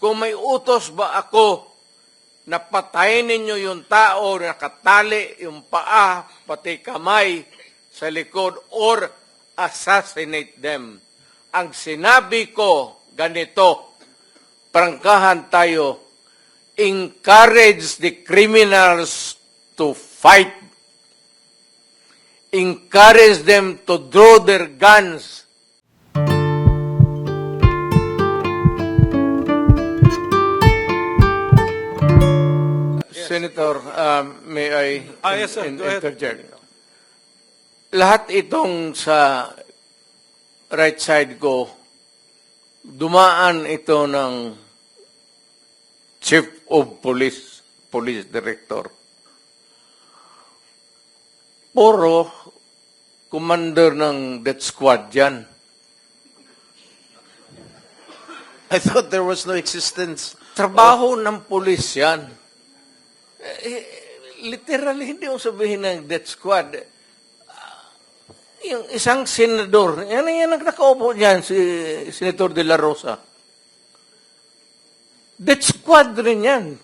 kung may utos ba ako na patayin ninyo yung tao na nakatali yung paa, pati kamay sa likod, or assassinate them. Ang sinabi ko, ganito, prangkahan tayo, encourage the criminals to fight. Encourage them to draw their guns. Senator, may I Yes, sir. Go ahead. interject? Lahat itong sa right side ko, dumaan ito ng Chief of Police, Police Director. Puro commander ng death squad yan. I thought there was no existence. Trabaho ng pulis yan. Literally, hindi mo sabihin ng death squad. Yung isang senador, yan ang nakaupo dyan, si Senator De La Rosa. Death squad rin yan.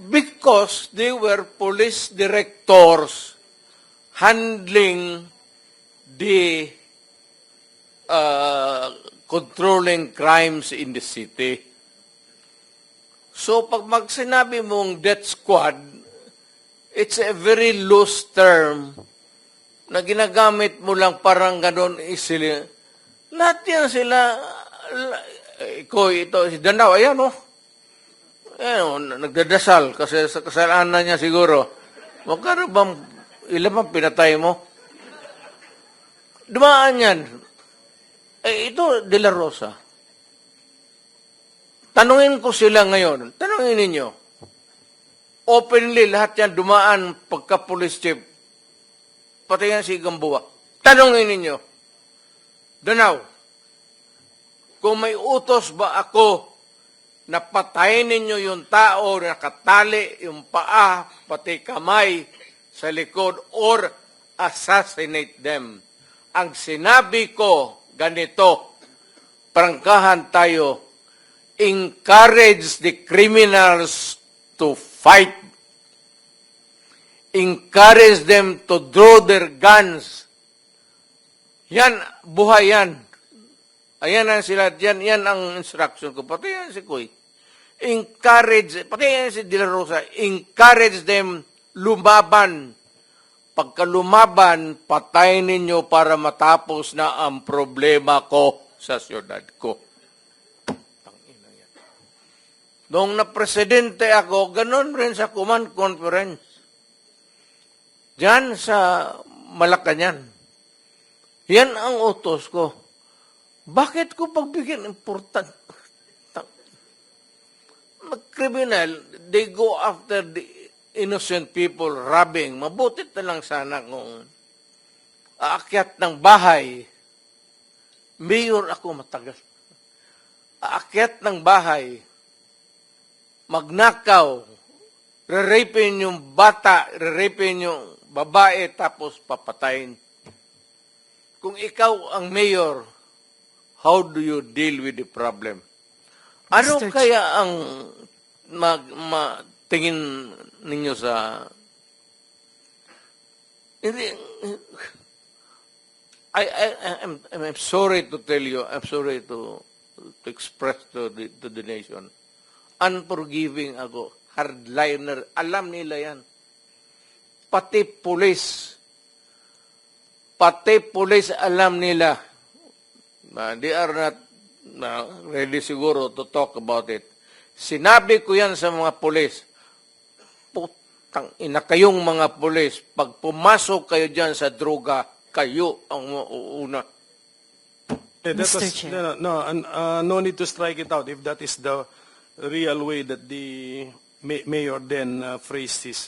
Because they were police directors handling the controlling crimes in the city. So, pag sinabi mong death squad, it's a very loose term na ginagamit mo lang parang gano'n isili. Lahat yan sila, ito, si Danao, ayan o. Nagdadasal kasi sa kasalanan niya siguro. Magkano bang, ilan bang pinatay mo? Dumaan yan. Ito, De La Rosa. Tanungin ko sila ngayon. Tanungin ninyo. Openly, lahat yan dumaan pagka-police chief. Pati yan si Gamboa. Tanungin ninyo. Danao, kung may utos ba ako na patayin ninyo yung tao na nakatali yung paa, pati kamay sa likod, or assassinate them. Ang sinabi ko, ganito, prangkahan tayo, encourage the criminals to fight. Encourage them to draw their guns. Yan, buhay yan. Ayan ang sila, yan ang instruction ko. Pati yan si Kuy. Encourage, pati yan si De La Rosa, encourage them lumaban. Pagka lumaban, patayin ninyo para matapos na ang problema ko sa siyudad ko. Noong na-presidente ako, ganun rin sa command conference. Diyan sa Malacanang. Yan ang utos ko. Bakit ko pagbigyan important? Mag-criminal, they go after the innocent people robbing. Mabutit na lang sana kung aakyat ng bahay. Mayor ako matagal. Aakyat ng bahay. Magnakaw. Re-rapin yung bata. Re-rapin yung babae tapos papatayin. Kung ikaw ang mayor, how do you deal with the problem? Ano kaya ang tingin ninyo sa... I'm sorry to tell you, I'm sorry to express to the nation. Unforgiving ako. Hardliner. Alam nila yan. Pati police alam nila. They are not ready siguro to talk about it. Sinabi ko yan sa mga police. Putang ina kayong mga police. Pag pumasok kayo dyan sa droga, kayo ang mauuna. Mr. Chair. No need to strike it out if that is the real way that the mayor then phrased his